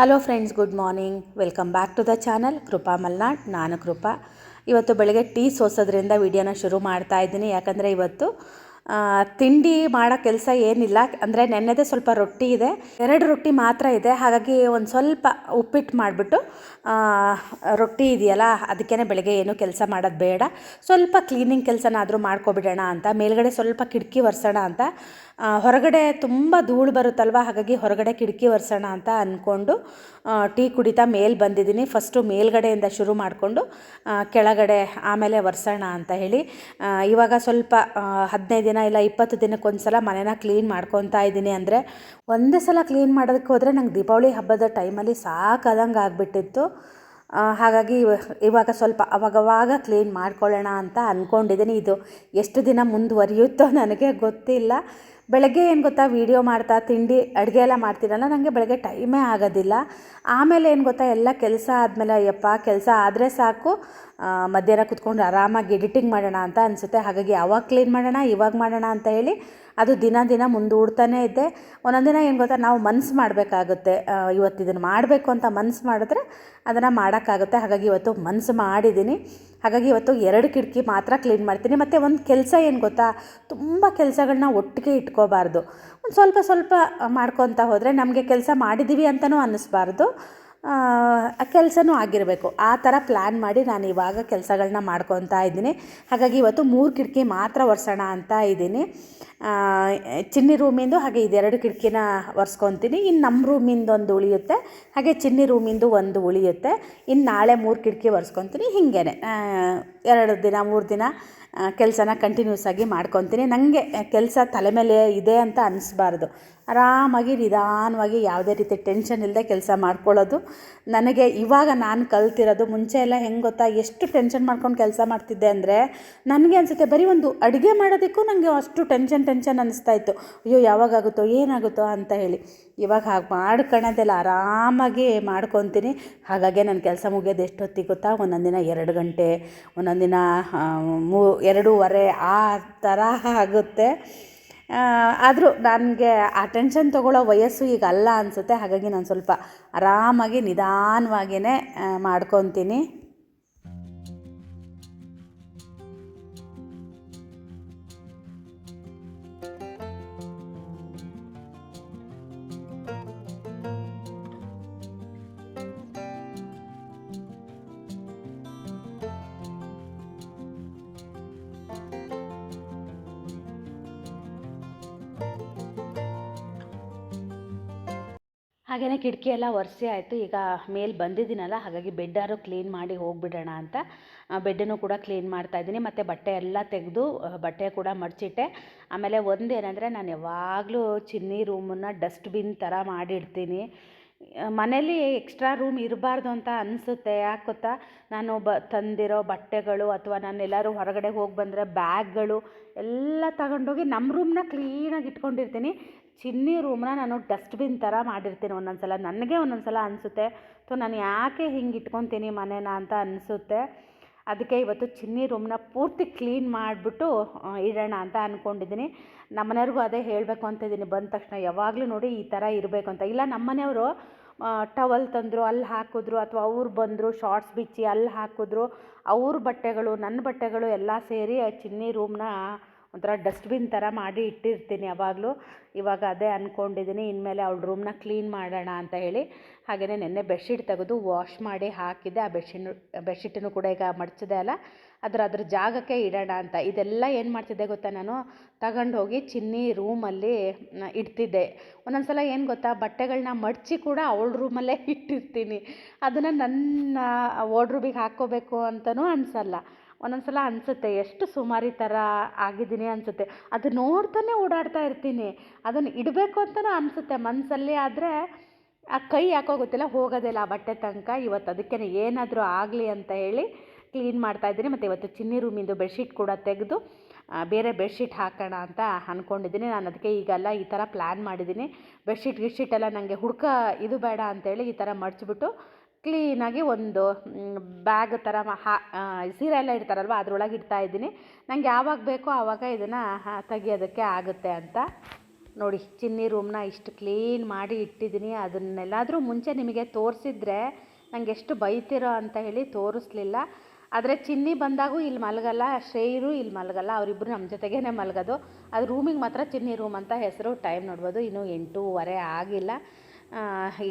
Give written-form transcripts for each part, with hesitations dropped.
Hello friends, good morning. Welcome back to the channel Krupa Malnad. ನಾನು ಕೃಪಾ. ಇವತ್ತು ಬೆಳಗ್ಗೆ ಟೀ ಸೋಸೋದ್ರಿಂದ ವಿಡಿಯೋನ ಶುರು ಮಾಡ್ತಾ ಇದ್ದೀನಿ. ಯಾಕಂದರೆ ಇವತ್ತು ತಿಂಡಿ ಮಾಡೋ ಕೆಲಸ ಏನಿಲ್ಲ. ಅಂದರೆ ನೆನ್ನೆದೇ ಸ್ವಲ್ಪ ರೊಟ್ಟಿ ಇದೆ, 2 ರೊಟ್ಟಿ ಮಾತ್ರ ಇದೆ. ಹಾಗಾಗಿ ಒಂದು ಸ್ವಲ್ಪ ಉಪ್ಪಿಟ್ಟು ಮಾಡಿಬಿಟ್ಟು ರೊಟ್ಟಿ ಇದೆಯಲ್ಲ, ಅದಕ್ಕೇ ಬೆಳಗ್ಗೆ ಏನೂ ಕೆಲಸ ಮಾಡೋದು ಬೇಡ, ಸ್ವಲ್ಪ ಕ್ಲೀನಿಂಗ್ ಕೆಲಸನಾದರೂ ಮಾಡ್ಕೊಬಿಡೋಣ ಅಂತ. ಮೇಲ್ಗಡೆ ಸ್ವಲ್ಪ ಕಿಟಕಿ ಒರೆಸೋಣ ಅಂತ, ಹೊರಗಡೆ ತುಂಬ ಧೂಳು ಬರುತ್ತಲ್ವ, ಹಾಗಾಗಿ ಹೊರಗಡೆ ಕಿಟಕಿ ಒರೆಸೋಣ ಅಂತ ಅಂದ್ಕೊಂಡು ಟೀ ಕುಡಿತಾ ಮೇಲೆ ಬಂದಿದ್ದೀನಿ. ಫಸ್ಟು ಮೇಲ್ಗಡೆಯಿಂದ ಶುರು ಮಾಡಿಕೊಂಡು ಕೆಳಗಡೆ ಆಮೇಲೆ ಒರೆಸೋಣ ಅಂತ ಹೇಳಿ ಇವಾಗ ಸ್ವಲ್ಪ 15 ದಿನ ಇಲ್ಲ 20 ದಿನಕ್ಕೊಂದು ಸಲ ಮನೇನ ಕ್ಲೀನ್ ಮಾಡ್ಕೊತಾ ಇದ್ದೀನಿ. ಅಂದರೆ ಒಂದೇ ಸಲ ಕ್ಲೀನ್ ಮಾಡೋದಕ್ಕೆ ಹೋದರೆ ನಂಗೆ ದೀಪಾವಳಿ ಹಬ್ಬದ ಟೈಮಲ್ಲಿ ಸಾಕಾದಂಗೆ ಆಗಿಬಿಟ್ಟಿತ್ತು. ಹಾಗಾಗಿ ಇವಾಗ ಸ್ವಲ್ಪ ಅವಾಗವಾಗ ಕ್ಲೀನ್ ಮಾಡ್ಕೊಳ್ಳೋಣ ಅಂತ ಅಂದ್ಕೊಂಡಿದ್ದೀನಿ. ಇದು ಎಷ್ಟು ದಿನ ಮುಂದುವರಿಯುತ್ತೋ ನನಗೆ ಗೊತ್ತಿಲ್ಲ. ಬೆಳಗ್ಗೆ ಏನು ಗೊತ್ತಾ, ವೀಡಿಯೋ ಮಾಡ್ತಾ ತಿಂಡಿ ಅಡುಗೆ ಎಲ್ಲ ಮಾಡ್ತೀನಲ್ಲ, ನನಗೆ ಬೆಳಗ್ಗೆ ಟೈಮೇ ಆಗೋದಿಲ್ಲ. ಆಮೇಲೆ ಏನು ಗೊತ್ತಾ, ಎಲ್ಲ ಕೆಲಸ ಆದಮೇಲೆ ಅಯ್ಯಪ್ಪ ಕೆಲಸ ಆದರೆ ಸಾಕು, ಮಧ್ಯಾಹ್ನ ಕೂತ್ಕೊಂಡು ಆರಾಮಾಗಿ ಎಡಿಟಿಂಗ್ ಮಾಡೋಣ ಅಂತ ಅನಿಸುತ್ತೆ. ಹಾಗಾಗಿ ಅವಾಗ ಕ್ಲೀನ್ ಮಾಡೋಣ, ಇವಾಗ ಮಾಡೋಣ ಅಂತ ಹೇಳಿ ಅದು ದಿನ ಮುಂದೂಡ್ತಾನೇ ಇದ್ದೆ. ಒಂದೊಂದು ದಿನ ಏನು ಗೊತ್ತಾ, ನಾವು ಮನಸ್ಸು ಮಾಡಬೇಕಾಗುತ್ತೆ. ಇವತ್ತು ಇದನ್ನು ಮಾಡಬೇಕು ಅಂತ ಮನಸ್ಸು ಮಾಡಿದ್ರೆ ಅದನ್ನು ಮಾಡೋಕ್ಕಾಗುತ್ತೆ. ಹಾಗಾಗಿ ಇವತ್ತು ಮನಸ್ಸು ಮಾಡಿದ್ದೀನಿ. ಹಾಗಾಗಿ ಇವತ್ತು 2 ಕಿಟಕಿ ಮಾತ್ರ ಕ್ಲೀನ್ ಮಾಡ್ತೀನಿ. ಮತ್ತು ಒಂದು ಕೆಲಸ ಏನು ಗೊತ್ತಾ, ತುಂಬ ಕೆಲಸಗಳನ್ನ ಒಟ್ಟಿಗೆ ಇಟ್ಕೋಬಾರ್ದು. ಒಂದು ಸ್ವಲ್ಪ ಮಾಡ್ಕೊತಾ ಹೋದರೆ ನಮಗೆ ಕೆಲಸ ಮಾಡಿದ್ದೀವಿ ಅಂತಲೂ ಅನ್ನಿಸ್ಬಾರ್ದು, ಕೆಲಸನೂ ಆಗಿರಬೇಕು. ಆ ಥರ ಪ್ಲ್ಯಾನ್ ಮಾಡಿ ನಾನು ಇವಾಗ ಕೆಲಸಗಳನ್ನ ಮಾಡ್ಕೊತಾ ಇದ್ದೀನಿ. ಹಾಗಾಗಿ ಇವತ್ತು 3 ಕಿಟಕಿ ಮಾತ್ರ ಒರೆಸೋಣ ಅಂತ ಇದ್ದೀನಿ. ಚಿನ್ನಿ ರೂಮಿಂದು ಹಾಗೆ ಇದೆರಡು ಕಿಟಕಿನ ಒರೆಸ್ಕೊತೀನಿ. ಇನ್ನು ನಮ್ಮ ರೂಮಿಂದು ಒಂದು ಉಳಿಯುತ್ತೆ, ಹಾಗೆ ಚಿನ್ನಿ ರೂಮಿಂದು ಒಂದು ಉಳಿಯುತ್ತೆ. ಇನ್ನು ನಾಳೆ 3 ಕಿಟಕಿ ಒರೆಸ್ಕೊತೀನಿ. ಹೀಗೇ 2 ದಿನ 3 ದಿನ ಕೆಲಸನ ಕಂಟಿನ್ಯೂಸ್ ಆಗಿ ಮಾಡ್ಕೊತೀನಿ. ನನಗೆ ಕೆಲಸ ತಲೆ ಮೇಲೆ ಇದೆ ಅಂತ ಅನ್ನಿಸ್ಬಾರ್ದು. ಆರಾಮಾಗಿ ನಿಧಾನವಾಗಿ ಯಾವುದೇ ರೀತಿ ಟೆನ್ಷನ್ ಇಲ್ಲದೆ ಕೆಲಸ ಮಾಡ್ಕೊಳ್ಳೋದು ನನಗೆ ಇವಾಗ ನಾನು ಕಲ್ತಿರೋದು. ಮುಂಚೆ ಎಲ್ಲ ಹೆಂಗೆ ಗೊತ್ತಾ, ಎಷ್ಟು ಟೆನ್ಷನ್ ಮಾಡ್ಕೊಂಡು ಕೆಲಸ ಮಾಡ್ತಿದ್ದೆ ಅಂದರೆ ನನಗೆ ಅನಿಸುತ್ತೆ, ಬರೀ ಒಂದು ಅಡುಗೆ ಮಾಡೋದಕ್ಕೂ ನನಗೆ ಅಷ್ಟು ಟೆನ್ಷನ್ ಅನ್ನಿಸ್ತಾ ಇತ್ತು. ಅಯ್ಯೋ ಯಾವಾಗಾಗುತ್ತೋ ಏನಾಗುತ್ತೋ ಅಂತ ಹೇಳಿ. ಇವಾಗ ಹಾಗೆ ಮಾಡ್ಕೊಳ್ಳೋದೆಲ್ಲ ಆರಾಮಾಗಿ ಮಾಡ್ಕೊತೀನಿ. ಹಾಗಾಗಿ ನನ್ನ ಕೆಲಸ ಮುಗಿಯೋದು ಎಷ್ಟೊತ್ತಿಗೆ ಗೊತ್ತಾ, ಒಂದೊಂದು ದಿನ 2 ಗಂಟೆ, ಒಂದೊಂದು ದಿನ 2:30 ಆ ಥರ ಆಗುತ್ತೆ. ಆದರೂ ನನಗೆ ಆ ಟೆನ್ಷನ್ ತೊಗೊಳ್ಳೋ ವಯಸ್ಸು ಈಗ ಅಲ್ಲ ಅನಿಸುತ್ತೆ. ಹಾಗಾಗಿ ನಾನು ಸ್ವಲ್ಪ ಆರಾಮಾಗಿ ನಿಧಾನವಾಗಿಯೇ ಮಾಡ್ಕೊತೀನಿ. ಹಾಗೆಯೇ ಕಿಟಕಿ ಎಲ್ಲ ಒರೆಸಿ ಆಯಿತು. ಈಗ ಮೇಲೆ ಬಂದಿದ್ದೀನಲ್ಲ, ಹಾಗಾಗಿ ಬೆಡ್ಡಾರು ಕ್ಲೀನ್ ಮಾಡಿ ಹೋಗಿಬಿಡೋಣ ಅಂತ ಬೆಡ್ಡನ್ನು ಕೂಡ ಕ್ಲೀನ್ ಮಾಡ್ತಾಯಿದ್ದೀನಿ. ಮತ್ತು ಬಟ್ಟೆ ಎಲ್ಲ ತೆಗೆದು ಬಟ್ಟೆ ಕೂಡ ಮಡಚಿಟ್ಟೆ. ಆಮೇಲೆ ಒಂದೇನೆಂದರೆ, ನಾನು ಯಾವಾಗಲೂ ಚಿನ್ನಿ ರೂಮನ್ನು ಡಸ್ಟ್ಬಿನ್ ಥರ ಮಾಡಿಡ್ತೀನಿ. ಮನೇಲಿ ಎಕ್ಸ್ಟ್ರಾ ರೂಮ್ ಇರಬಾರ್ದು ಅಂತ ಅನಿಸುತ್ತೆ. ಯಾಕೆ ಗೊತ್ತಾ, ನಾನು ತಂದಿರೋ ಬಟ್ಟೆಗಳು ಅಥವಾ ನಾನು ಎಲ್ಲರೂ ಹೊರಗಡೆ ಹೋಗಿ ಬಂದರೆ ಬ್ಯಾಗ್ಗಳು ಎಲ್ಲ ತಗೊಂಡೋಗಿ ನಮ್ಮ ರೂಮ್ನ ಕ್ಲೀನಾಗಿ ಇಟ್ಕೊಂಡಿರ್ತೀನಿ. ಚಿನ್ನಿ ರೂಮ್ನ ನಾನು ಡಸ್ಟ್ಬಿನ್ ಥರ ಮಾಡಿರ್ತೀನಿ. ಒಂದೊಂದು ಸಲ ನನಗೆ ಒಂದೊಂದು ಸಲ ಅನಿಸುತ್ತೆ, ನಾನು ಯಾಕೆ ಹಿಂಗೆ ಇಟ್ಕೊತೀನಿ ಮನೇನ ಅಂತ ಅನಿಸುತ್ತೆ. ಅದಕ್ಕೆ ಇವತ್ತು ಚಿನ್ನಿ ರೂಮ್ನ ಪೂರ್ತಿ ಕ್ಲೀನ್ ಮಾಡಿಬಿಟ್ಟು ಇಡೋಣ ಅಂತ ಅಂದ್ಕೊಂಡಿದ್ದೀನಿ. ನಮ್ಮ ಮನೆಯವ್ರಿಗೂ ಅದೇ ಹೇಳಬೇಕು ಅಂತ ಇದ್ದೀನಿ. ಬಂದ ತಕ್ಷಣ ಯಾವಾಗಲೂ ನೋಡಿ ಈ ಥರ ಇರಬೇಕು ಅಂತ ಇಲ್ಲ. ನಮ್ಮ ಮನೆಯವರು ಟವಲ್ ತಂದರು, ಅಲ್ಲಿ ಹಾಕಿದ್ರು, ಅಥವಾ ಅವ್ರು ಬಂದರು ಶಾರ್ಟ್ಸ್ ಬಿಚ್ಚಿ ಅಲ್ಲಿ ಹಾಕಿದ್ರು. ಅವ್ರ ಬಟ್ಟೆಗಳು ನನ್ನ ಬಟ್ಟೆಗಳು ಎಲ್ಲ ಸೇರಿ ಚಿನ್ನಿ ರೂಮ್ನ ಒಂಥರ ಡಸ್ಟ್ಬಿನ್ ಥರ ಮಾಡಿ ಇಟ್ಟಿರ್ತೀನಿ ಯಾವಾಗಲೂ. ಇವಾಗ ಅದೇ ಅಂದ್ಕೊಂಡಿದ್ದೀನಿ, ಇನ್ಮೇಲೆ ಅವಳ ರೂಮ್ನ ಕ್ಲೀನ್ ಮಾಡೋಣ ಅಂತ ಹೇಳಿ. ಹಾಗೆಯೇ ನೆನ್ನೆ ಬೆಡ್ಶೀಟ್ ತೆಗೆದು ವಾಶ್ ಮಾಡಿ ಹಾಕಿದ್ದೆ. ಆ ಬೆಡ್ಶೀಟನ್ನು ಕೂಡ ಈಗ ಮಡಚಿದೆ ಅಲ್ಲ, ಅದ್ರ ಜಾಗಕ್ಕೆ ಇಡೋಣ ಅಂತ. ಇದೆಲ್ಲ ಏನು ಮಾಡ್ತಿದ್ದೆ ಗೊತ್ತಾ, ನಾನು ತಗೊಂಡು ಹೋಗಿ ಚಿನ್ನಿ ರೂಮಲ್ಲಿ ಇಡ್ತಿದ್ದೆ. ಒಂದೊಂದು ಸಲ ಏನು ಗೊತ್ತಾ, ಬಟ್ಟೆಗಳನ್ನ ಮಡಚಿ ಕೂಡ ಅವಳ ರೂಮಲ್ಲೇ ಇಟ್ಟಿರ್ತೀನಿ. ಅದನ್ನು ನನ್ನ ವಾರ್ಡ್ರೋಬಿಗೆ ಹಾಕ್ಕೋಬೇಕು ಅಂತಲೂ ಅನಿಸಲ್ಲ. ಒಂದೊಂದು ಸಲ ಅನಿಸುತ್ತೆ, ಎಷ್ಟು ಸುಮಾರಿ ಥರ ಆಗಿದ್ದೀನಿ ಅನಿಸುತ್ತೆ. ಅದು ನೋಡ್ತಾನೆ ಓಡಾಡ್ತಾ ಇರ್ತೀನಿ. ಅದನ್ನು ಇಡಬೇಕು ಅಂತಲೂ ಅನಿಸುತ್ತೆ ಮನಸ್ಸಲ್ಲಿ. ಆದರೆ ಆ ಕೈ ಯಾಕೋ ಗೊತ್ತಿಲ್ಲ, ಹೋಗೋದಿಲ್ಲ ಆ ಬಟ್ಟೆ ತನಕ. ಇವತ್ತು ಅದಕ್ಕೆ ಏನಾದರೂ ಆಗಲಿ ಅಂತ ಹೇಳಿ ಕ್ಲೀನ್ ಮಾಡ್ತಾಯಿದ್ದೀನಿ. ಮತ್ತು ಇವತ್ತು ಚಿನ್ನಿ ರೂಮಿಂದು ಬೆಡ್ಶೀಟ್ ಕೂಡ ತೆಗೆದು ಬೇರೆ ಬೆಡ್ಶೀಟ್ ಹಾಕೋಣ ಅಂತ ಅಂದ್ಕೊಂಡಿದ್ದೀನಿ. ನಾನು ಅದಕ್ಕೆ ಈಗೆಲ್ಲ ಈ ಥರ ಪ್ಲ್ಯಾನ್ ಮಾಡಿದ್ದೀನಿ. ಗಿಡ್ಶೀಟ್ ಎಲ್ಲ ನನಗೆ ಇದು ಬೇಡ ಅಂತೇಳಿ ಈ ಥರ ಮಡಚಿಬಿಟ್ಟು ಕ್ಲೀನಾಗಿ ಒಂದು ಬ್ಯಾಗ್ ಥರ ಸೀರೆ ಎಲ್ಲ ಇಡ್ತಾರಲ್ವ, ಅದರೊಳಗೆ ಇಡ್ತಾಯಿದ್ದೀನಿ. ನನಗೆ ಯಾವಾಗ ಬೇಕೋ ಆವಾಗ ಇದನ್ನು ತೆಗಿಯೋದಕ್ಕೆ ಆಗುತ್ತೆ ಅಂತ. ನೋಡಿ ಚಿನ್ನಿ ರೂಮ್ನ ಇಷ್ಟು ಕ್ಲೀನ್ ಮಾಡಿ ಇಟ್ಟಿದ್ದೀನಿ. ಅದನ್ನೆಲ್ಲಾದರೂ ಮುಂಚೆ ನಿಮಗೆ ತೋರಿಸಿದ್ರೆ ನನಗೆ ಎಷ್ಟು ಬೈತಿರೋ ಅಂತ ಹೇಳಿ ತೋರಿಸ್ಲಿಲ್ಲ. ಆದರೆ ಚಿನ್ನಿ ಬಂದಾಗೂ ಇಲ್ಲಿ ಮಲಗಲ್ಲ, ಶ್ರೇಯರು ಇಲ್ಲಿ ಮಲಗಲ್ಲ, ಅವರಿಬ್ಬರು ನಮ್ಮ ಜೊತೆಗೇ ಮಲಗೋದು. ಅದು ರೂಮಿಗೆ ಮಾತ್ರ ಚಿನ್ನಿ ರೂಮ್ ಅಂತ ಹೆಸರು. ಟೈಮ್ ನೋಡ್ಬೋದು, ಇನ್ನೂ 8:15 ಆಗಿಲ್ಲ.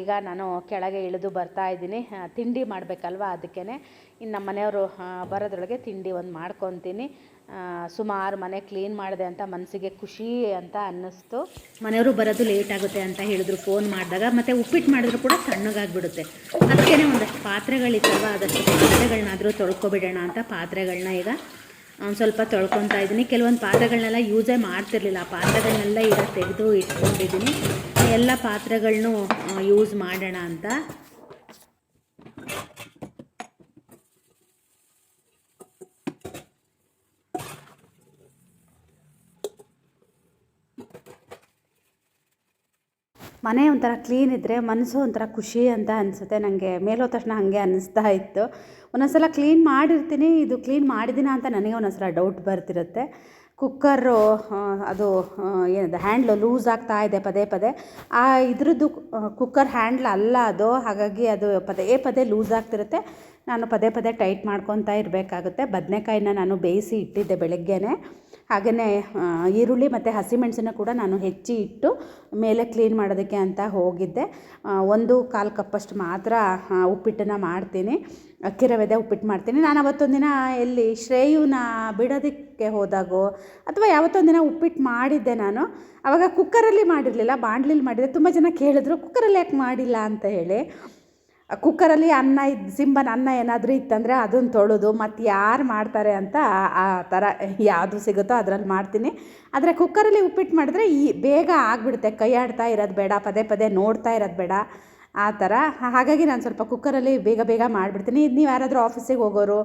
ಈಗ ನಾನು ಕೆಳಗೆ ಇಳಿದು ಬರ್ತಾ ಇದ್ದೀನಿ. ತಿಂಡಿ ಮಾಡಬೇಕಲ್ವ, ಅದಕ್ಕೇ ಇನ್ನು ನಮ್ಮ ಮನೆಯವರು ಬರೋದ್ರೊಳಗೆ ತಿಂಡಿ ಒಂದು ಮಾಡ್ಕೊತೀನಿ. ಸುಮಾರು ಮನೆ ಕ್ಲೀನ್ ಮಾಡಿದೆ ಅಂತ ಮನಸ್ಸಿಗೆ ಖುಷಿ ಅಂತ ಅನ್ನಿಸ್ತು. ಮನೆಯವರು ಬರೋದು ಲೇಟ್ ಆಗುತ್ತೆ ಅಂತ ಹೇಳಿದ್ರು ಫೋನ್ ಮಾಡಿದಾಗ. ಮತ್ತು ಉಪ್ಪಿಟ್ಟು ಮಾಡಿದ್ರು ಕೂಡ ತಣ್ಣಗಾಗಿಬಿಡುತ್ತೆ. ಅದಕ್ಕೇ ಒಂದಷ್ಟು ಪಾತ್ರೆಗಳಿತ್ತಲ್ವ, ಅದಷ್ಟು ಪಾತ್ರೆಗಳನ್ನಾದರೂ ತೊಳ್ಕೊಬಿಡೋಣ ಅಂತ ಪಾತ್ರೆಗಳನ್ನ ಈಗ ಒಂದು ಸ್ವಲ್ಪ ತೊಳ್ಕೊತಾ ಇದ್ದೀನಿ. ಕೆಲವೊಂದು ಪಾತ್ರೆಗಳನ್ನೆಲ್ಲ ಯೂಸೇ ಮಾಡ್ತಿರ್ಲಿಲ್ಲ. ಆ ಪಾತ್ರೆಗಳನ್ನೆಲ್ಲ ಈಗ ತೆಗೆದು ಇಟ್ಕೊಂಡಿದ್ದೀನಿ. ಎಲ್ಲ ಪಾತ್ರೆಗಳನ್ನೂ ಯೂಸ್ ಮಾಡೋಣ ಅಂತ. ಮನೆ ಒಂಥರ ಕ್ಲೀನ್ ಇದ್ದರೆ ಮನಸ್ಸು ಒಂಥರ ಖುಷಿ ಅಂತ ಅನಿಸುತ್ತೆ. ನನಗೆ ಮೇಲೋದ ತಕ್ಷಣ ಹಾಗೆ ಅನ್ನಿಸ್ತಾ ಇತ್ತು. ಒಂದೊಂದ್ಸಲ ಕ್ಲೀನ್ ಮಾಡಿರ್ತೀನಿ, ಇದು ಕ್ಲೀನ್ ಮಾಡಿದ್ದೀನ ಅಂತ ನನಗೆ ಒಂದೊಂದ್ಸಲ ಡೌಟ್ ಬರ್ತಿರುತ್ತೆ. ಕುಕ್ಕರು ಅದು ಏನದು ಹ್ಯಾಂಡ್ಲು ಲೂಸ್ ಆಗ್ತಾ ಇದೆ ಪದೇ ಪದೇ. ಇದ್ರದ್ದು ಕುಕ್ಕರ್ ಹ್ಯಾಂಡ್ಲ್ ಅಲ್ಲ ಅದು, ಹಾಗಾಗಿ ಅದು ಪದೇ ಪದೇ ಲೂಸ್ ಆಗ್ತಿರುತ್ತೆ. ನಾನು ಪದೇ ಪದೇ ಟೈಟ್ ಮಾಡ್ಕೊತಾ ಇರಬೇಕಾಗುತ್ತೆ. ಬದನೆಕಾಯಿನ ನಾನು ಬೇಯಿಸಿ ಇಟ್ಟಿದ್ದೆ ಬೆಳಗ್ಗೆನೇ. ಹಾಗೆಯೇ ಈರುಳ್ಳಿ ಮತ್ತು ಹಸಿಮೆಣಸನ್ನು ಕೂಡ ನಾನು ಹೆಚ್ಚಿ ಇಟ್ಟು ಮೇಲೆ ಕ್ಲೀನ್ ಮಾಡೋದಕ್ಕೆ ಅಂತ ಹೋಗಿದ್ದೆ. 1/4 ಕಪ್ಪಷ್ಟು ಮಾತ್ರ ಉಪ್ಪಿಟ್ಟನ್ನು ಮಾಡ್ತೀನಿ. ಅಕ್ಕಿ ರವೆದೇ ಉಪ್ಪಿಟ್ಟು ಮಾಡ್ತೀನಿ. ನಾನು ಅವತ್ತೊಂದಿನ ಎಲ್ಲಿ ಶ್ರೇಯುನ ಬಿಡೋದಕ್ಕೆ ಹೋದಾಗೋ ಅಥವಾ ಯಾವತ್ತೊಂದಿನ ಉಪ್ಪಿಟ್ಟು ಮಾಡಿದ್ದೆ ನಾನು. ಆವಾಗ ಕುಕ್ಕರಲ್ಲಿ ಮಾಡಿರಲಿಲ್ಲ, ಬಾಣಲಿಲಿ ಮಾಡಿದ್ದೆ. ತುಂಬ ಜನ ಕೇಳಿದ್ರು ಕುಕ್ಕರಲ್ಲಿ ಯಾಕೆ ಮಾಡಿಲ್ಲ ಅಂತ ಹೇಳಿ. ಕುಕ್ಕರಲ್ಲಿ ಸಿಂಬನ್ ಅನ್ನ ಏನಾದರೂ ಇತ್ತಂದರೆ ಅದನ್ನು ತೊಳೆದು ಮತ್ತು ಯಾರು ಮಾಡ್ತಾರೆ ಅಂತ ಆ ಥರ ಯಾವುದು ಸಿಗುತ್ತೋ ಅದರಲ್ಲಿ ಮಾಡ್ತೀನಿ. ಆದರೆ ಕುಕ್ಕರಲ್ಲಿ ಉಪ್ಪಿಟ್ಟು ಮಾಡಿದ್ರೆ ಬೇಗ ಆಗಿಬಿಡುತ್ತೆ. ಕೈ ಆಡ್ತಾ ಇರೋದು ಬೇಡ, ಪದೇ ಪದೇ ನೋಡ್ತಾ ಇರೋದು ಬೇಡ, ಆ ಥರ. ಹಾಗಾಗಿ ನಾನು ಸ್ವಲ್ಪ ಕುಕ್ಕರಲ್ಲಿ ಬೇಗ ಬೇಗ ಮಾಡಿಬಿಡ್ತೀನಿ. ನೀವು ಯಾರಾದರೂ ಆಫೀಸಿಗೆ ಹೋಗೋರು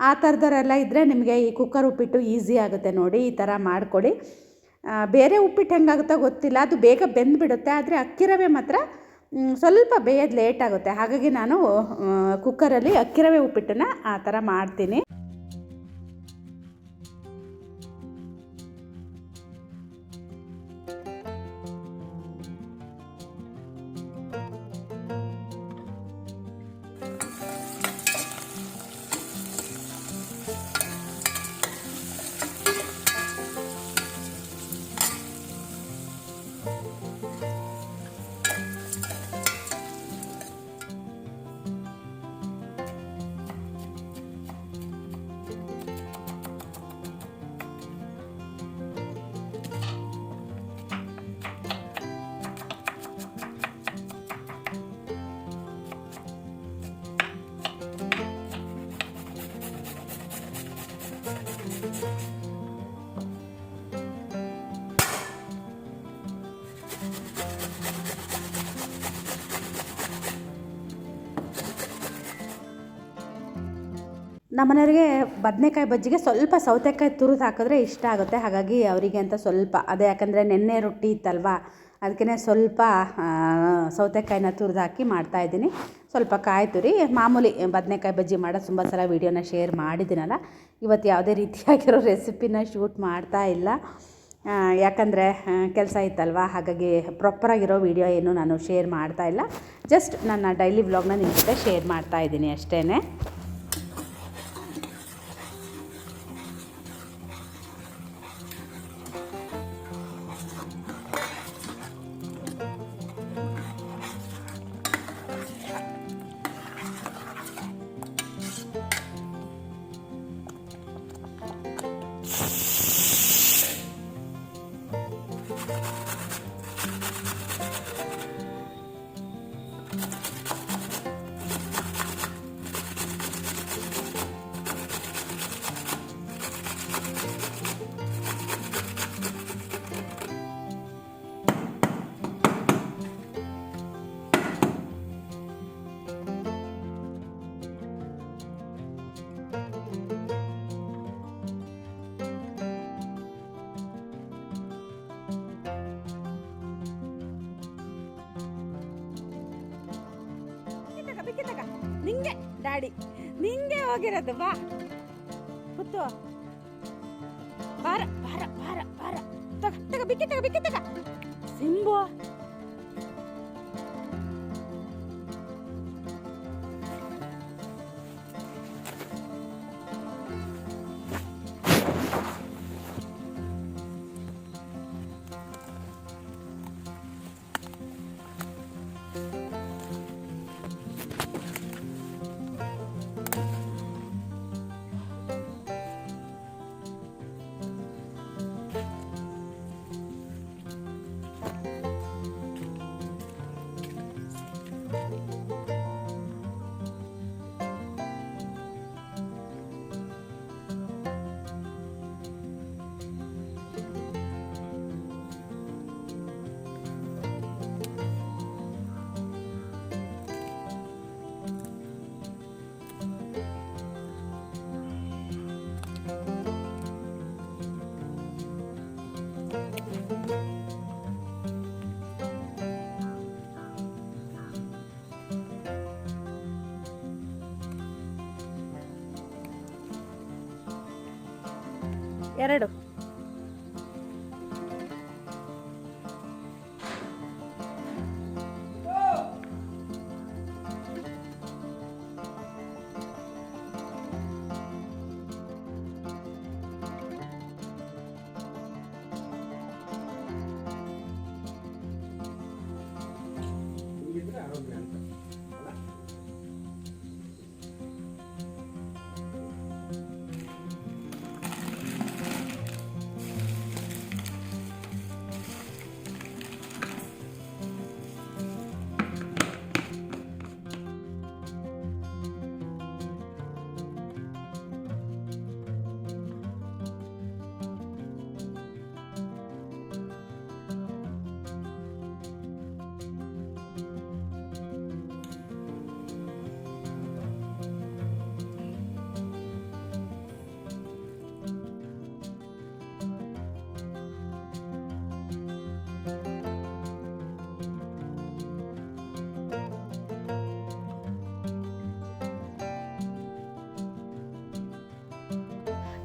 ಆ ಥರದವರೆಲ್ಲ ಇದ್ದರೆ ನಿಮಗೆ ಈ ಕುಕ್ಕರ್ ಉಪ್ಪಿಟ್ಟು ಈಸಿ ಆಗುತ್ತೆ ನೋಡಿ. ಈ ಥರ ಮಾಡಿಕೊಡಿ. ಬೇರೆ ಉಪ್ಪಿಟ್ಟು ಹೆಂಗಾಗುತ್ತೋ ಗೊತ್ತಿಲ್ಲ, ಅದು ಬೇಗ ಬೆಂದುಬಿಡುತ್ತೆ. ಆದರೆ ಅಕ್ಕಿ ರವೆ ಮಾತ್ರ ಸ್ವಲ್ಪ ಬೇಯೋದು ಲೇಟ್ ಆಗುತ್ತೆ. ಹಾಗಾಗಿ ನಾನು ಕುಕ್ಕರಲ್ಲಿ ಅಕ್ಕಿ ರವೆ ಉಪ್ಪಿಟ್ಟನ್ನು ಆ ಥರ ಮಾಡ್ತೀನಿ. ನಮ್ಮನೆಯವರಿಗೆ ಬದನೆಕಾಯಿ ಬಜ್ಜಿಗೆ ಸ್ವಲ್ಪ ಸೌತೆಕಾಯಿ ತುರಿದು ಹಾಕಿದ್ರೆ ಇಷ್ಟ ಆಗುತ್ತೆ. ಹಾಗಾಗಿ ಅವರಿಗೆ ಅಂತ ಸ್ವಲ್ಪ ಅದೇ, ಯಾಕಂದರೆ ನೆನ್ನೆ ರೊಟ್ಟಿ ಇತ್ತಲ್ವ, ಅದಕ್ಕೆ ಸ್ವಲ್ಪ ಸೌತೆಕಾಯಿನ ತುರಿದು ಹಾಕಿ ಮಾಡ್ತಾಯಿದ್ದೀನಿ. ಸ್ವಲ್ಪ ಕಾಯಿ ತುರಿ. ಮಾಮೂಲಿ ಬದನೆಕಾಯಿ ಬಜ್ಜಿ ಮಾಡೋದು ತುಂಬ ಸಲ ವೀಡಿಯೋನ ಶೇರ್ ಮಾಡಿದ್ದೀನಲ್ಲ. ಇವತ್ತು ಯಾವುದೇ ರೀತಿಯಾಗಿರೋ ರೆಸಿಪಿನ ಶೂಟ್ ಮಾಡ್ತಾ ಇಲ್ಲ, ಯಾಕಂದರೆ ಕೆಲಸ ಇತ್ತಲ್ವ. ಹಾಗಾಗಿ ಪ್ರಾಪರಾಗಿರೋ ವೀಡಿಯೋ ಏನು ನಾನು ಶೇರ್ ಮಾಡ್ತಾ ಇಲ್ಲ. ಜಸ್ಟ್ ನನ್ನ ಡೈಲಿ ವ್ಲಾಗ್ನ ನಿಮ್ಮ ಜೊತೆ ಶೇರ್ ಮಾಡ್ತಾಯಿದ್ದೀನಿ ಅಷ್ಟೇ. ನಿಂಗೆ ಡ್ಯಾಡಿ ನಿಂಗೆ ಹೋಗಿರೋದು. ಬಾ ಕೂತು, ಬಾರ ಬಾರ ಬಾರ ಬಾರ, ತಗ ತಗ ಬಿಕ್ಕಿ ತಗ ಬಿಕ್ಕಿ ತಗ. ಸಿಂಬು ಎರಡು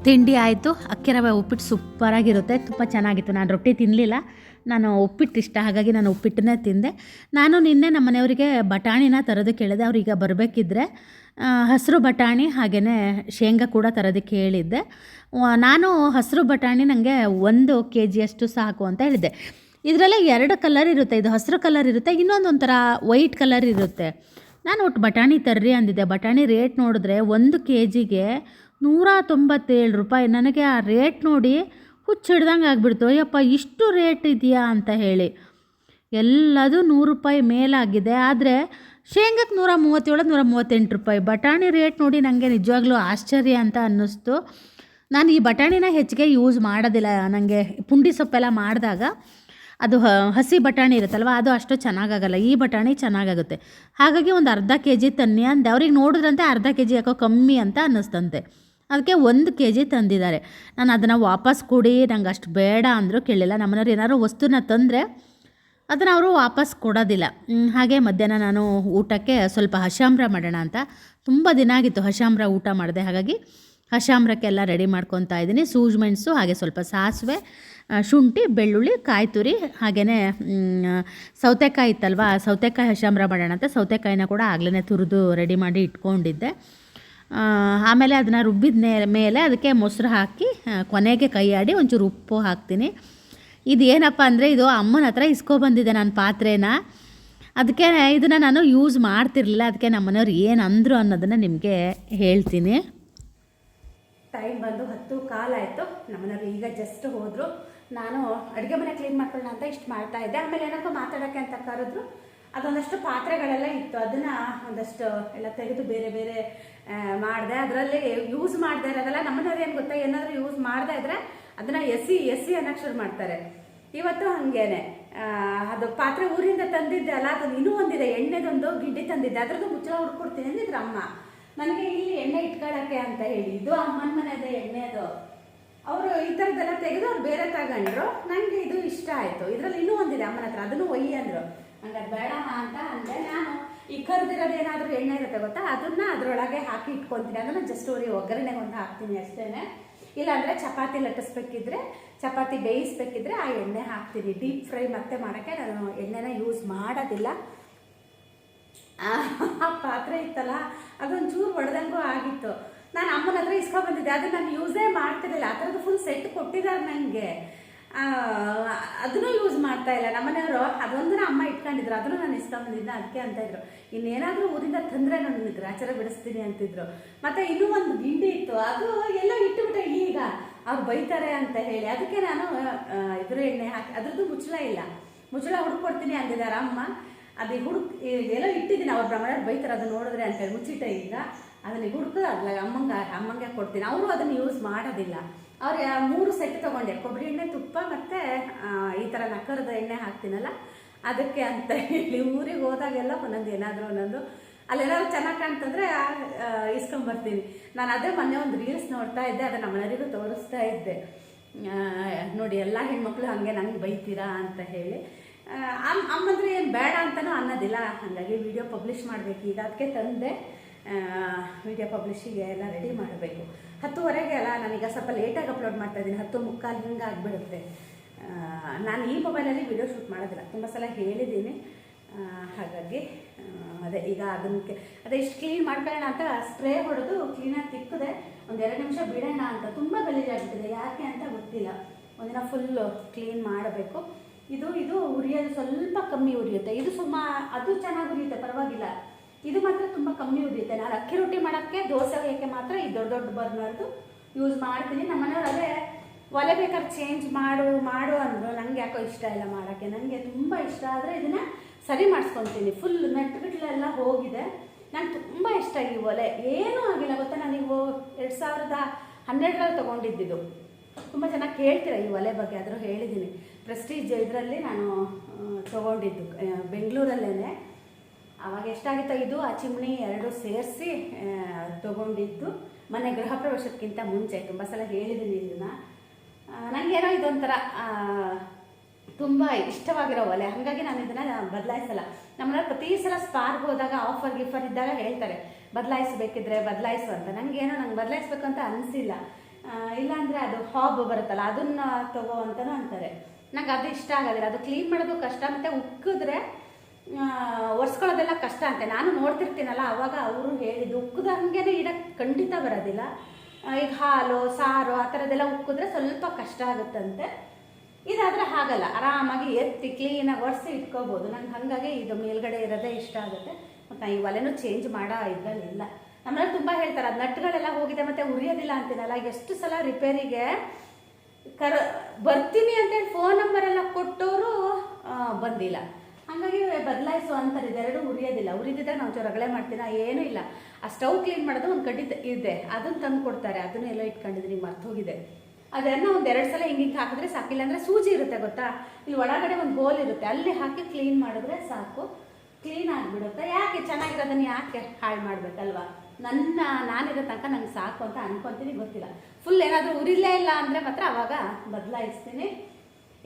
ತಿಂಡಿ ಆಯಿತು. ಅಕ್ಕಿ ರವೆ ಉಪ್ಪಿಟ್ಟು ಸೂಪರಾಗಿರುತ್ತೆ, ತುಂಬ ಚೆನ್ನಾಗಿತ್ತು. ನಾನು ರೊಟ್ಟಿ ತಿನ್ನಲಿಲ್ಲ, ನಾನು ಉಪ್ಪಿಟ್ಟು ಇಷ್ಟ, ಹಾಗಾಗಿ ನಾನು ಉಪ್ಪಿಟ್ಟನ್ನೇ ತಿಂದೆ. ನಾನು ನಿನ್ನೆ ನಮ್ಮ ಮನೆಯವರಿಗೆ ಬಟಾಣಿನ ತರೋದಕ್ಕೆ ಹೇಳಿದೆ. ಅವ್ರೀಗ ಬರಬೇಕಿದ್ರೆ ಹಸಿರು ಬಟಾಣಿ ಹಾಗೆಯೇ ಶೇಂಗಾ ಕೂಡ ತರೋದಕ್ಕೆ ಹೇಳಿದ್ದೆ. ನಾನು ಹಸಿರು ಬಟಾಣಿ ನನಗೆ 1 kg ಸಾಕು ಅಂತ ಹೇಳಿದ್ದೆ. ಇದರಲ್ಲೇ 2 ಕಲರ್ ಇರುತ್ತೆ, ಇದು ಹಸಿರು ಕಲರ್ ಇರುತ್ತೆ, ಇನ್ನೊಂದು ಒಂಥರ ವೈಟ್ ಕಲರ್ ಇರುತ್ತೆ. ನಾನು ಒಟ್ಟು ಬಟಾಣಿ ತರ್ರಿ ಅಂದಿದ್ದೆ. ಬಟಾಣಿ ರೇಟ್ ನೋಡಿದ್ರೆ 1 kgಗೆ 197 ರೂಪಾಯಿ. ನನಗೆ ಆ ರೇಟ್ ನೋಡಿ ಹುಚ್ಚು ಹಿಡ್ದಂಗೆ ಆಗಿಬಿಡ್ತು. ಅಯ್ಯಪ್ಪ ಇಷ್ಟು ರೇಟ್ ಇದೆಯಾ ಅಂತ ಹೇಳಿ. ಎಲ್ಲದು 100 ರೂಪಾಯಿ ಮೇಲಾಗಿದೆ. ಆದರೆ ಶೇಂಗಕ್ಕೆ 137 138 ರೂಪಾಯಿ. ಬಟಾಣಿ ರೇಟ್ ನೋಡಿ ನನಗೆ ನಿಜವಾಗ್ಲೂ ಆಶ್ಚರ್ಯ ಅಂತ ಅನ್ನಿಸ್ತು. ನಾನು ಈ ಬಟಾಣಿನ ಹೆಚ್ಚಿಗೆ ಯೂಸ್ ಮಾಡೋದಿಲ್ಲ. ನನಗೆ ಪುಂಡಿ ಸೊಪ್ಪೆಲ್ಲ ಮಾಡಿದಾಗ ಅದು ಹಸಿ ಬಟಾಣಿ ಇರುತ್ತಲ್ವ, ಅದು ಅಷ್ಟು ಚೆನ್ನಾಗಾಗಲ್ಲ. ಈ ಬಟಾಣಿ ಚೆನ್ನಾಗಾಗುತ್ತೆ. ಹಾಗಾಗಿ ಒಂದು ಅರ್ಧ kg ತನ್ನಿ ಅಂದೆ. ಅವ್ರಿಗೆ ನೋಡಿದ್ರಂತೆ ಅರ್ಧ kg ಯಾಕೋ ಕಮ್ಮಿ ಅಂತ ಅನ್ನಿಸ್ತಂತೆ. ಅದಕ್ಕೆ 1 kg ತಂದಿದ್ದಾರೆ. ನಾನು ಅದನ್ನು ವಾಪಸ್ ಕೊಡಿ, ನಂಗೆ ಅಷ್ಟು ಬೇಡ ಅಂದರೂ ಕೇಳಿಲ್ಲ. ನಮ್ಮನೆಯವ್ರು ಏನಾದ್ರು ವಸ್ತುನ ತಂದರೆ ಅದನ್ನು ಅವರು ವಾಪಸ್ ಕೊಡೋದಿಲ್ಲ. ಹಾಗೆ ಮಧ್ಯಾಹ್ನ ನಾನು ಊಟಕ್ಕೆ ಸ್ವಲ್ಪ ಹಶಾಮ್ರ ಮಾಡೋಣ ಅಂತ, ತುಂಬ ದಿನ ಆಗಿತ್ತು ಹಶಾಮ್ರ ಊಟ ಮಾಡಿದೆ. ಹಾಗಾಗಿ ಹಶಾಮ್ರಕ್ಕೆಲ್ಲ ರೆಡಿ ಮಾಡ್ಕೊತಾ ಇದ್ದೀನಿ. ಸೂಜಿ ಮೆಣಸು, ಹಾಗೆ ಸ್ವಲ್ಪ ಸಾಸಿವೆ, ಶುಂಠಿ, ಬೆಳ್ಳುಳ್ಳಿ, ಕಾಯಿ ತುರಿ, ಹಾಗೆಯೇ ಸೌತೆಕಾಯಿ ಇತ್ತಲ್ವ, ಸೌತೆಕಾಯಿ ಹಶಾಮ್ರ ಮಾಡೋಣ ಅಂತ ಸೌತೆಕಾಯಿನ ಕೂಡ ಆಗಲೇ ತುರಿದು ರೆಡಿ ಮಾಡಿ ಇಟ್ಕೊಂಡಿದ್ದೆ. ಆಮೇಲೆ ಅದನ್ನು ರುಬ್ಬಿದ ಮೇಲೆ ಅದಕ್ಕೆ ಮೊಸರು ಹಾಕಿ ಕೊನೆಗೆ ಕೈ ಆಡಿ ಒಂಚೂರು ಉಪ್ಪು ಹಾಕ್ತೀನಿ. ಇದು ಏನಪ್ಪ ಅಂದರೆ, ಇದು ಅಮ್ಮನ ಹತ್ರ ಇಸ್ಕೊಬಂದಿದ್ದೆ ನಾನು ಪಾತ್ರೆನ. ಅದಕ್ಕೆ ಇದನ್ನು ನಾನು ಯೂಸ್ ಮಾಡ್ತಿರ್ಲಿಲ್ಲ. ಅದಕ್ಕೆ ನಮ್ಮ ಮನೆಯವ್ರು ಏನು ಅಂದರು ಅನ್ನೋದನ್ನು ನಿಮಗೆ ಹೇಳ್ತೀನಿ. ಟೈಮ್ ಬಂದು 10:15 ಆಯಿತು. ನಮ್ಮನೆಯವ್ರು ಈಗ ಜಸ್ಟ್ ಹೋದರು. ನಾನು ಅಡುಗೆ ಮನೆ ಕ್ಲೀನ್ ಮಾಡ್ಕೊಳ್ಳೋಣ ಅಂತ ಇಷ್ಟು ಮಾಡ್ತಾಯಿದ್ದೆ. ಆಮೇಲೆ ಏನಕ್ಕೋ ಮಾತಾಡೋಕ್ಕೆ ಅಂತ ಕರೆದ್ರು. ಅದೊಂದಷ್ಟು ಪಾತ್ರೆಗಳೆಲ್ಲ ಇತ್ತು, ಅದನ್ನು ಒಂದಷ್ಟು ಎಲ್ಲ ತೆಗೆದು ಬೇರೆ ಬೇರೆ ಮಾಡಿದೆ. ಅದರಲ್ಲಿ ಯೂಸ್ ಮಾಡದೇ ಇರೋದಲ್ಲ. ನಮ್ಮನೆಯವ್ರು ಏನು ಗೊತ್ತಾ, ಏನಾದರೂ ಯೂಸ್ ಮಾಡದೇ ಇದ್ದರೆ ಅದನ್ನು ಎಸಿ ಅನ್ನೋಕ್ಕೆ ಶುರು ಮಾಡ್ತಾರೆ. ಇವತ್ತು ಹಾಗೇನೆ ಅದು ಪಾತ್ರೆ ಊರಿಂದ ತಂದಿದ್ದೆ ಅಲ್ಲ, ಅದು ಇನ್ನೂ ಒಂದಿದೆ, ಎಣ್ಣೆದೊಂದು ಗಿಡ್ಡಿ ತಂದಿದ್ದೆ, ಅದ್ರದ್ದು ಮುಚ್ಚಳ ಹುಡ್ಕೊಡ್ತೀನಿ ಅಂದಿದ್ರು ಅಮ್ಮ ನನಗೆ. ಇಲ್ಲಿ ಎಣ್ಣೆ ಇಟ್ಕೊಳ್ಳೋಕ್ಕೆ ಅಂತ ಹೇಳಿ, ಇದು ಅಮ್ಮನ ಮನೆಯದೇ ಎಣ್ಣೆ. ಅದು ಅವರು ಈ ಥರದ್ದೆಲ್ಲ ತೆಗೆದು ಅವ್ರು ಬೇರೆ ತಗೊಂಡ್ರು. ನನಗೆ ಇದು ಇಷ್ಟ ಆಯಿತು. ಇದರಲ್ಲಿ ಇನ್ನೂ ಒಂದಿದೆ ಅಮ್ಮನ ಹತ್ರ, ಅದನ್ನು ಒಯ್ಯಿ ಅಂದರು. ನಂಗೆ ಅದು ಬೇಡಮ್ಮ ಅಂತ ಅಂದೆ. ನಾನು ಈ ಕರೆದಿರೋದು ಏನಾದರೂ ಎಣ್ಣೆ ಇರುತ್ತೆ ಗೊತ್ತಾ, ಅದನ್ನು ಅದರೊಳಗೆ ಹಾಕಿ ಇಟ್ಕೊತೀನಿ. ಅದನ್ನು ಜಸ್ಟ್ ಅವ್ರಿಗೆ ಒಗ್ಗರಣೆಗೆ ಒಂದು ಹಾಕ್ತೀನಿ ಅಷ್ಟೇ. ಇಲ್ಲಾಂದರೆ ಚಪಾತಿ ಲಟ್ಟಿಸ್ಬೇಕಿದ್ರೆ, ಚಪಾತಿ ಬೇಯಿಸ್ಬೇಕಿದ್ರೆ ಆ ಎಣ್ಣೆ ಹಾಕ್ತೀನಿ. ಡೀಪ್ ಫ್ರೈ ಮತ್ತೆ ಮಾಡೋಕ್ಕೆ ನಾನು ಎಣ್ಣೆನ ಯೂಸ್ ಮಾಡೋದಿಲ್ಲ. ಆ ಪಾತ್ರೆ ಇತ್ತಲ್ಲ ಅದೊಂಚೂರು ಒಡೆದಂಗೂ ಆಗಿತ್ತು. ನಾನು ಅಮ್ಮನ ಹತ್ರ ಇಸ್ಕೊಬಂದಿದ್ದೆ, ಅದನ್ನು ನಾನು ಯೂಸೇ ಮಾಡ್ತಿರ್ಲಿಲ್ಲ. ಆ ಥರದ್ದು ಫುಲ್ ಸೆಟ್ ಕೊಟ್ಟಿದ್ದಾರೆ ನನಗೆ, ಅದನ್ನು ಯೂಸ್ ಮಾಡ್ತಾ ಇಲ್ಲ. ನಮ್ಮನೆಯವರು ಅದೊಂದನ್ನ ಅಮ್ಮ ಇಟ್ಕೊಂಡಿದ್ರು, ಅದನ್ನು ನಾನು ಇಸ್ಕೊಂಬಂದಿದ್ದೆ. ಅದಕ್ಕೆ ಅಂತ ಇದ್ರು, ಇನ್ನೇನಾದರೂ ಊರಿಂದ ತಂದರೆ ನಾನು ಗ್ರಾಚಾರ ಬಿಡಿಸ್ತೀನಿ ಅಂತಿದ್ರು. ಮತ್ತು ಇನ್ನೂ ಒಂದು ಗಿಂಡಿ ಇತ್ತು, ಅದು ಎಲ್ಲ ಇಟ್ಟುಬಿಟ್ಟೆ. ಈಗ ಅವ್ರು ಬೈತಾರೆ ಅಂತ ಹೇಳಿ ಅದಕ್ಕೆ ನಾನು ಇದ್ರ ಎಣ್ಣೆ ಹಾಕಿ, ಅದ್ರದ್ದು ಮುಚ್ಚಳ ಹುಡುಕೊಡ್ತೀನಿ ಅಂದಿದ್ದಾರೆ ಅಮ್ಮ. ಅದು ಎಲ್ಲೋ ಇಟ್ಟಿದ್ದೀನಿ, ಅವ್ರ ಬ್ರಹ್ಮಣ್ಯರು ಬೈತಾರೆ ಅದನ್ನು ನೋಡಿದ್ರೆ ಅಂತೇಳಿ ಮುಚ್ಚಿಟ್ಟೆ. ಈಗ ಅದನ್ನ ಹುಡುಕು ಅದ್ಲ ಅಮ್ಮಂಗೆ ಕೊಡ್ತೀನಿ. ಅವರು ಅದನ್ನು ಯೂಸ್ ಮಾಡೋದಿಲ್ಲ. ಅವ್ರು 3 ಸೆಟ್ ತೊಗೊಂಡೆ, ಕೊಬ್ಬರಿ ಎಣ್ಣೆ, ತುಪ್ಪ ಮತ್ತು ಈ ಥರ ನಕ್ಕರದ ಎಣ್ಣೆ ಹಾಕ್ತೀನಲ್ಲ ಅದಕ್ಕೆ ಅಂತ ಹೇಳಿ. ಊರಿಗೆ ಹೋದಾಗೆಲ್ಲ ಒಂದೊಂದು ಏನಾದರೂ ಒಂದೊಂದು ಅಲ್ಲೆಲ್ಲರೂ ಚೆನ್ನಾಗಿ ಕಾಣ್ತಂದ್ರೆ ಇಸ್ಕೊಂಬರ್ತೀನಿ. ನಾನು ಅದೇ ಮೊನ್ನೆ ಒಂದು ರೀಲ್ಸ್ ನೋಡ್ತಾ ಇದ್ದೆ, ಅದನ್ನು ನಮ್ಮನೆಯವರಿಗೂ ತೋರಿಸ್ತಾ ಇದ್ದೆ. ನೋಡಿ ಎಲ್ಲ ಹೆಣ್ಮಕ್ಳು ಹಾಗೆ ನಂಗೆ ಬೈತೀರಾ ಅಂತ ಹೇಳಿ. ಅಮ್ಮಂದ್ರೆ ಏನು ಬೇಡ ಅಂತಲೂ ಅನ್ನೋದಿಲ್ಲ. ಹಾಗಾಗಿ ವಿಡಿಯೋ ಪಬ್ಲಿಷ್ ಮಾಡಬೇಕು. ಈಗ ಅದಕ್ಕೆ ತಂದೆ ವಿಡಿಯೋ ಪಬ್ಲಿಷಿಗೆ ಎಲ್ಲ ರೆಡಿ ಮಾಡಬೇಕು. 10:30 ಅಲ್ಲ, ನಾನೀಗ ಸ್ವಲ್ಪ ಲೇಟಾಗಿ ಅಪ್ಲೋಡ್ ಮಾಡ್ತಾಯಿದ್ದೀನಿ. 10:45 ಹಿಂಗೆ ಆಗಿಬಿಡುತ್ತೆ. ನಾನು ಈ ಮೊಬೈಲಲ್ಲಿ ವಿಡಿಯೋ ಶೂಟ್ ಮಾಡೋದಿಲ್ಲ, ತುಂಬ ಸಲ ಹೇಳಿದ್ದೀನಿ. ಹಾಗಾಗಿ ಅದೇ ಈಗ ಅದೇ ಇಷ್ಟು ಕ್ಲೀನ್ ಮಾಡ್ಕೊಳ್ಳೋಣ ಅಂತ ಸ್ಪ್ರೇ ಹೊಡೆದು ಕ್ಲೀನಾಗಿ ತಿಕ್ಕಿದೆ. ಒಂದು 2 ನಿಮಿಷ ಬಿಡೋಣ ಅಂತ. ತುಂಬ ಗಲೀಜಾಗ್ಬಿಟ್ಟಿದೆ, ಯಾಕೆ ಅಂತ ಗೊತ್ತಿಲ್ಲ. ಒಂದಿನ ಫುಲ್ಲು ಕ್ಲೀನ್ ಮಾಡಬೇಕು. ಇದು ಉರಿಯೋದು ಸ್ವಲ್ಪ ಕಮ್ಮಿ ಉರಿಯುತ್ತೆ. ಇದು ಅದು ಚೆನ್ನಾಗಿ ಉರಿಯುತ್ತೆ, ಪರವಾಗಿಲ್ಲ. ಇದು ಮಾತ್ರ ತುಂಬ ಕಮ್ಮಿ ಉರಿಯುತ್ತೆ. ನಾನು ಅಕ್ಕಿ ರೊಟ್ಟಿ ಮಾಡೋಕ್ಕೆ, ದೋಸೆ ಹೊಯ್ಯೋಕ್ಕೆ ಮಾತ್ರ ಈ ದೊಡ್ಡ ಬರ್ನರ್ದು ಯೂಸ್ ಮಾಡ್ತೀನಿ. ನಮ್ಮನೆಯವ್ರು ಅದೇ ಒಲೆ ಬೇಕಾದ್ರೆ ಚೇಂಜ್ ಮಾಡು ಅಂದರು. ನನಗೆ ಯಾಕೋ ಇಷ್ಟ ಇಲ್ಲ ಮಾಡೋಕ್ಕೆ. ನನಗೆ ತುಂಬ ಇಷ್ಟ ಆದರೆ ಇದನ್ನು ಸರಿ ಮಾಡಿಸ್ಕೊತೀನಿ. ಫುಲ್ ಮೆಟ್ಟುಗಟ್ಲೆಲ್ಲ ಹೋಗಿದೆ. ನಂಗೆ ತುಂಬ ಇಷ್ಟ ಈ ಒಲೆ. ಏನೂ ಆಗಿಲ್ಲ ಗೊತ್ತಾ. ನಾನೀಗ 2012ರಲ್ಲಿ ತೊಗೊಂಡಿದ್ದು. ತುಂಬ ಚೆನ್ನಾಗಿ ಕೇಳ್ತೀರ ಈ ಒಲೆ ಬಗ್ಗೆ, ಆದರೂ ಹೇಳಿದ್ದೀನಿ. ಪ್ರೆಸ್ಟೀಜ್ ಇದರಲ್ಲಿ ನಾನು ತೊಗೊಂಡಿದ್ದು, ಬೆಂಗಳೂರಲ್ಲೇ. ಆವಾಗ ಎಷ್ಟಾಗಿತ್ತು, ಇದು ಆ ಚಿಮ್ನಿ 2 ಸೇರಿಸಿ ತೊಗೊಂಡಿದ್ದು. ಮನೆ ಗೃಹ ಪ್ರವೇಶಕ್ಕಿಂತ ಮುಂಚೆ ತುಂಬ ಸಲ ಹೇಳಿದ್ದೀನಿ ಇದನ್ನು. ನನಗೇನೋ ಇದೊಂಥರ ತುಂಬ ಇಷ್ಟವಾಗಿರೋ ಒಲೆ, ಹಾಗಾಗಿ ನಾನು ಇದನ್ನು ಬದಲಾಯಿಸಲ್ಲ. ನಮ್ಮನ್ನ ಪ್ರತಿ ಸಲ ಸ್ಪಾರ್ಗ್ ಹೋದಾಗ ಆಫರ್ ಇದ್ದಾಗ ಹೇಳ್ತಾರೆ ಬದಲಾಯಿಸಬೇಕಿದ್ರೆ ಬದಲಾಯಿಸು ಅಂತ. ನನಗೇನೋ ನಂಗೆ ಬದಲಾಯಿಸ್ಬೇಕು ಅಂತ ಅನಿಸಿಲ್ಲ. ಇಲ್ಲಾಂದರೆ ಅದು ಹಾಬ್ ಬರುತ್ತಲ್ಲ, ಅದನ್ನು ತಗೋ ಅಂತಲೂ ಅಂತಾರೆ. ನಂಗೆ ಅದು ಇಷ್ಟ ಆಗೋದಿಲ್ಲ. ಅದು ಕ್ಲೀನ್ ಮಾಡೋದು ಕಷ್ಟ, ಮತ್ತು ಉಕ್ಕಿದ್ರೆ ಒರೆಸ್ಕೊಳ್ಳೋದೆಲ್ಲ ಕಷ್ಟ ಅಂತೆ. ನಾನು ನೋಡ್ತಿರ್ತೀನಲ್ಲ, ಆವಾಗ ಅವರು ಹೇಳಿದ್ದು ಉಕ್ಕಿದ ಹಂಗೆ ಇಡಕ್ಕೆ ಖಂಡಿತ ಬರೋದಿಲ್ಲ. ಈಗ ಹಾಲು, ಸಾರು ಆ ಥರದ್ದೆಲ್ಲ ಉಕ್ಕಿದ್ರೆ ಸ್ವಲ್ಪ ಕಷ್ಟ ಆಗುತ್ತಂತೆ. ಇದಾದರೆ ಹಾಗಲ್ಲ, ಆರಾಮಾಗಿ ಎತ್ತಿ ಕ್ಲೀನಾಗಿ ಒರೆಸಿ ಇಟ್ಕೋಬೋದು. ನಂಗೆ ಹಾಗಾಗಿ ಇದು ಮೇಲ್ಗಡೆ ಇರೋದೇ ಇಷ್ಟ ಆಗುತ್ತೆ. ಮತ್ತು ಈ ಒಲೆನೂ ಚೇಂಜ್ ಮಾಡೋ ಇದರಲ್ಲಿಲ್ಲ. ನಮ್ಮಲ್ಲಿ ತುಂಬ ಹೇಳ್ತಾರೆ ಅದು ನಟ್ಗಳೆಲ್ಲ ಹೋಗಿದೆ ಮತ್ತು ಉರಿಯೋದಿಲ್ಲ ಅಂತೀನಲ್ಲ. ಎಷ್ಟು ಸಲ ರಿಪೇರಿಗೆ ಬರ್ತೀನಿ ಅಂತೇಳಿ ಫೋನ್ ನಂಬರೆಲ್ಲ ಕೊಟ್ಟವರು ಬಂದಿಲ್ಲ. ಹಾಗಾಗಿ ಬದಲಾಯಿಸು ಅಂತಾರೆ. ಇದೆರಡು ಉರಿಯೋದಿಲ್ಲ. ಉರಿದಿದ್ದಾಗ ನಾವು ರಗಳೆ ಮಾಡ್ತೀನ, ಏನೂ ಇಲ್ಲ. ಆ ಸ್ಟವ್ ಕ್ಲೀನ್ ಮಾಡೋದು ಒಂದು ಕಡ್ಡಿ ಇದೆ, ಅದನ್ನು ತಂದು ಕೊಡ್ತಾರೆ. ಅದನ್ನು ಎಲ್ಲ ಇಟ್ಕೊಂಡಿದ್ದೀನಿ, ಮರ್ತೋಗಿದೆ. ಅದನ್ನು ಒಂದು 2 ಸಲ ಹಿಂಗೆ ಹಾಕಿದ್ರೆ ಸಾಕಿಲ್ಲ. ಅಂದರೆ ಸೂಜಿ ಇರುತ್ತೆ ಗೊತ್ತಾ, ಇಲ್ಲಿ ಒಳಗಡೆ ಒಂದು ಹೋಲ್ ಇರುತ್ತೆ, ಅಲ್ಲಿ ಹಾಕಿ ಕ್ಲೀನ್ ಮಾಡಿದ್ರೆ ಸಾಕು, ಕ್ಲೀನ್ ಆಗಿಬಿಡುತ್ತೆ. ಯಾಕೆ ಚೆನ್ನಾಗಿರೋದನ್ನು ಯಾಕೆ ಹಾಳು ಮಾಡಬೇಕಲ್ವಾ? ನಾನಿರೋ ತನಕ ನಂಗೆ ಸಾಕು ಅಂತ ಅನ್ಕೊತೀನಿ. ಗೊತ್ತಿಲ್ಲ, ಫುಲ್ ಏನಾದರೂ ಉರಿಲೇ ಇಲ್ಲ ಅಂದರೆ ಮಾತ್ರ ಆವಾಗ ಬದಲಾಯಿಸ್ತೀನಿ.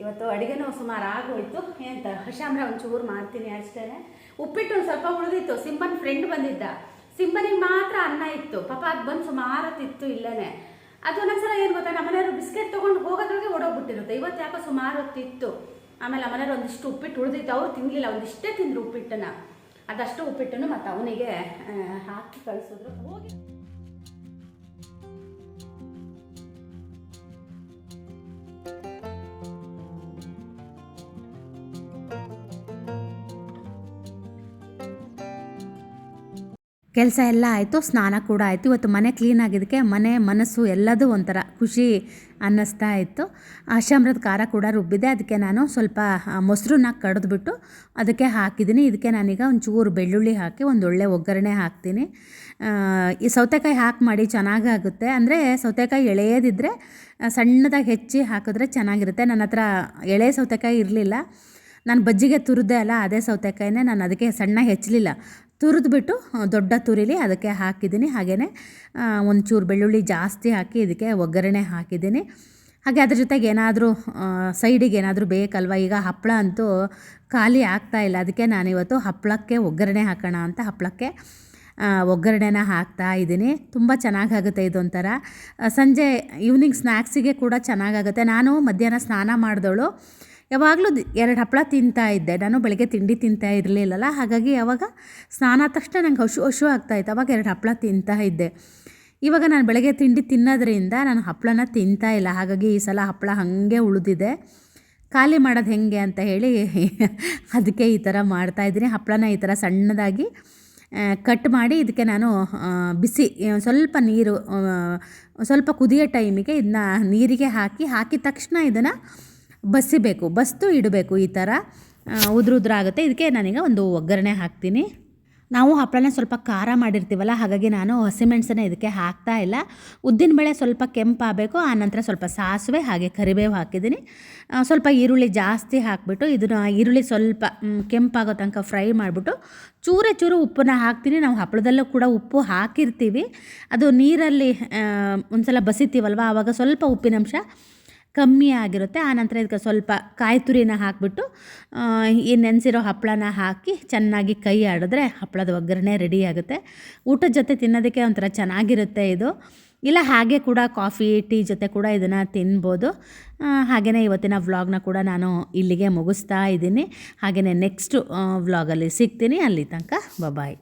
ಇವತ್ತು ಅಡುಗೆನೂ ಸುಮಾರು ಆಗೋಯ್ತು. ಎಂತ ಹಶಾಮ್ರ ಒಂಚೂರು ಮಾಡ್ತೀನಿ ಅಷ್ಟೇ. ಉಪ್ಪಿಟ್ಟು ಒಂದು ಸ್ವಲ್ಪ ಉಳಿದಿತ್ತು. ಸಿಂಬನ್ ಫ್ರೆಂಡ್ ಬಂದಿದ್ದ, ಸಿಂಬನಿಗೆ ಮಾತ್ರ ಅನ್ನ ಇತ್ತು. ಪಾಪ ಅದು ಬಂದು ಸುಮಾರು ಹೊತ್ತಿತ್ತು ಇಲ್ಲೇ. ಅದು ಒಂದೊಂದ್ಸಲ ಏನು ಗೊತ್ತಾ, ನಮ್ಮನೆಯವರು ಬಿಸ್ಕೆಟ್ ತೊಗೊಂಡು ಹೋಗೋದ್ರೊಳಗೆ ಓಡೋಗ್ಬಿಟ್ಟಿರುತ್ತೆ. ಇವತ್ತು ಯಾಕೋ ಸುಮಾರು ಹೊತ್ತಿತ್ತು. ಆಮೇಲೆ ನಮ್ಮನೆಯವರು ಒಂದಿಷ್ಟು ಉಪ್ಪಿಟ್ಟು ಉಳಿದಿತ್ತು, ಅವ್ರು ತಿನ್ನಲಿಲ್ಲ, ಒಂದಿಷ್ಟೇ ತಿಂದರು ಉಪ್ಪಿಟ್ಟನ್ನು. ಅದಷ್ಟು ಉಪ್ಪಿಟ್ಟನ್ನು ಮತ್ತು ಅವನಿಗೆ ಹಾಕಿ ಕಳಿಸಿದ್ರು. ಹೋಗಿ ಕೆಲಸ ಎಲ್ಲ ಆಯಿತು, ಸ್ನಾನ ಕೂಡ ಆಯಿತು. ಇವತ್ತು ಮನೆ ಕ್ಲೀನ್ ಆಗಿದ್ದಕ್ಕೆ ಮನೆ ಮನಸ್ಸು ಎಲ್ಲದೂ ಒಂಥರ ಖುಷಿ ಅನ್ನಿಸ್ತಾ ಇತ್ತು. ಹಶಾಮ್ರದ ಖಾರ ಕೂಡ ರುಬ್ಬಿದೆ, ಅದಕ್ಕೆ ನಾನು ಸ್ವಲ್ಪ ಮೊಸರನ್ನ ಕಡಿದ್ಬಿಟ್ಟು ಅದಕ್ಕೆ ಹಾಕಿದ್ದೀನಿ. ಇದಕ್ಕೆ ನಾನೀಗ ಒಂಚೂರು ಬೆಳ್ಳುಳ್ಳಿ ಹಾಕಿ ಒಂದೊಳ್ಳೆ ಒಗ್ಗರಣೆ ಹಾಕ್ತೀನಿ. ಈ ಸೌತೆಕಾಯಿ ಹಾಕಿ ಮಾಡಿ ಚೆನ್ನಾಗಾಗುತ್ತೆ. ಅಂದರೆ ಸೌತೆಕಾಯಿ ಎಳೆಯದಿದ್ದರೆ ಸಣ್ಣದಾಗಿ ಹೆಚ್ಚಿ ಹಾಕಿದ್ರೆ ಚೆನ್ನಾಗಿರುತ್ತೆ. ನನ್ನ ಹತ್ರ ಎಳೆ ಸೌತೆಕಾಯಿ ಇರಲಿಲ್ಲ. ನಾನು ಬಜ್ಜಿಗೆ ತುರಿದೆ ಅಲ್ಲ, ಅದೇ ಸೌತೆಕಾಯಿನೇ ನಾನು ಅದಕ್ಕೆ ಸಣ್ಣ ಹೆಚ್ಚಲಿಲ್ಲ, ತುರಿದ್ಬಿಟ್ಟು ದೊಡ್ಡ ತುರಿಲಿ ಅದಕ್ಕೆ ಹಾಕಿದ್ದೀನಿ. ಹಾಗೆಯೇ ಒಂಚೂರು ಬೆಳ್ಳುಳ್ಳಿ ಜಾಸ್ತಿ ಹಾಕಿ ಇದಕ್ಕೆ ಒಗ್ಗರಣೆ ಹಾಕಿದ್ದೀನಿ. ಹಾಗೆ ಅದ್ರ ಜೊತೆಗೆ ಏನಾದರೂ ಸೈಡಿಗೆ ಏನಾದರೂ ಬೇಕಲ್ವ. ಈಗ ಹಪ್ಪಳ ಅಂತೂ ಖಾಲಿ ಆಗ್ತಾಯಿಲ್ಲ, ಅದಕ್ಕೆ ನಾನಿವತ್ತು ಹಪ್ಪಳಕ್ಕೆ ಒಗ್ಗರಣೆ ಹಾಕೋಣ ಅಂತ ಹಪ್ಪಳಕ್ಕೆ ಒಗ್ಗರಣೆನ ಹಾಕ್ತಾ ಇದ್ದೀನಿ. ತುಂಬ ಚೆನ್ನಾಗಾಗುತ್ತೆ ಇದೊಂಥರ. ಸಂಜೆ ಈವ್ನಿಂಗ್ ಸ್ನ್ಯಾಕ್ಸಿಗೆ ಕೂಡ ಚೆನ್ನಾಗಾಗುತ್ತೆ. ನಾನು ಮಧ್ಯಾಹ್ನ ಸ್ನಾನ ಮಾಡಿದವಳು ಯಾವಾಗಲೂ 2 ಹಪ್ಪಳ ತಿಂತಾ ಇದ್ದೆ. ನಾನು ಬೆಳಗ್ಗೆ ತಿಂಡಿ ತಿಂತಾ ಇರಲಿಲ್ಲಲ್ಲ, ಹಾಗಾಗಿ ಯಾವಾಗ ಸ್ನಾನ ಆದ ತಕ್ಷಣ ನಂಗೆ ಹಶು ಆಗ್ತಾಯಿತ್ತು. ಅವಾಗ 2 ಹಪ್ಪಳ ತಿಂತಾ ಇದ್ದೆ. ಇವಾಗ ನಾನು ಬೆಳಗ್ಗೆ ತಿಂಡಿ ತಿನ್ನೋದ್ರಿಂದ ನಾನು ಹಪ್ಪಳನ ತಿಂತಾ ಇಲ್ಲ. ಹಾಗಾಗಿ ಈ ಸಲ ಹಪ್ಪಳ ಹಾಗೆ ಉಳಿದಿದೆ. ಖಾಲಿ ಮಾಡೋದು ಹೆಂಗೆ ಅಂತ ಹೇಳಿ ಅದಕ್ಕೆ ಈ ಥರ ಮಾಡ್ತಾಯಿದ್ದೀನಿ. ಹಪ್ಪಳನ ಈ ಥರ ಸಣ್ಣದಾಗಿ ಕಟ್ ಮಾಡಿ ಇದಕ್ಕೆ ನಾನು ಬಿಸಿ ಸ್ವಲ್ಪ ನೀರು ಸ್ವಲ್ಪ ಕುದಿಯೋ ಟೈಮಿಗೆ ಇದನ್ನ ನೀರಿಗೆ ಹಾಕಿದ ತಕ್ಷಣ ಇದನ್ನು ಬಸಿದು ಇಡಬೇಕು. ಈ ಥರ ಉದುರಾಗುತ್ತೆ. ಇದಕ್ಕೆ ನಾನೀಗ ಒಂದು ಒಗ್ಗರಣೆ ಹಾಕ್ತೀನಿ. ನಾವು ಹಪ್ಪಳನ ಸ್ವಲ್ಪ ಖಾರ ಮಾಡಿರ್ತೀವಲ್ಲ, ಹಾಗಾಗಿ ನಾನು ಹಸಿಮೆಣಸನ್ನ ಇದಕ್ಕೆ ಹಾಕ್ತಾ ಇಲ್ಲ. ಉದ್ದಿನಬೇಳೆ ಸ್ವಲ್ಪ ಕೆಂಪಾಗಬೇಕು. ಆನಂತರ ಸ್ವಲ್ಪ ಸಾಸಿವೆ ಹಾಗೆ ಕರಿಬೇವು ಹಾಕಿದ್ದೀನಿ. ಸ್ವಲ್ಪ ಈರುಳ್ಳಿ ಜಾಸ್ತಿ ಹಾಕಿಬಿಟ್ಟು ಇದನ್ನು ಈರುಳ್ಳಿ ಸ್ವಲ್ಪ ಕೆಂಪಾಗೋ ತನಕ ಫ್ರೈ ಮಾಡಿಬಿಟ್ಟು ಚೂರು ಉಪ್ಪನ್ನ ಹಾಕ್ತೀನಿ. ನಾವು ಹಪ್ಪಳದಲ್ಲೂ ಕೂಡ ಉಪ್ಪು ಹಾಕಿರ್ತೀವಿ. ಅದು ನೀರಲ್ಲಿ ಒಂದು ಸಲ ಬಸಿತೀವಲ್ವ, ಆವಾಗ ಸ್ವಲ್ಪ ಉಪ್ಪಿನಂಶ ಕಮ್ಮಿ ಆಗಿರುತ್ತೆ. ಆನಂತರ ಇದಕ್ಕೆ ಸ್ವಲ್ಪ ಕಾಯಿ ತುರಿನ ಹಾಕಿಬಿಟ್ಟು ಈ ನೆನೆಸಿರೋ ಹಪ್ಪಳನ ಹಾಕಿ ಚೆನ್ನಾಗಿ ಕೈ ಆಡಿದ್ರೆ ಹಪ್ಪಳದ ಒಗ್ಗರಣೆ ರೆಡಿ ಆಗುತ್ತೆ. ಊಟದ ಜೊತೆ ತಿನ್ನೋದಕ್ಕೆ ಒಂಥರ ಚೆನ್ನಾಗಿರುತ್ತೆ ಇದು. ಇಲ್ಲ ಹಾಗೆ ಕೂಡ ಕಾಫಿ ಟೀ ಜೊತೆ ಕೂಡ ಇದನ್ನು ತಿನ್ಬೋದು. ಹಾಗೆಯೇ ಇವತ್ತಿನ ವ್ಲಾಗ್ನ ಕೂಡ ನಾನು ಇಲ್ಲಿಗೆ ಮುಗಿಸ್ತಾ ಇದ್ದೀನಿ. ಹಾಗೆಯೇ ನೆಕ್ಸ್ಟ್ ವ್ಲಾಗಲ್ಲಿ ಸಿಗ್ತೀನಿ. ಅಲ್ಲಿ ತನಕ ಬಾಯ್.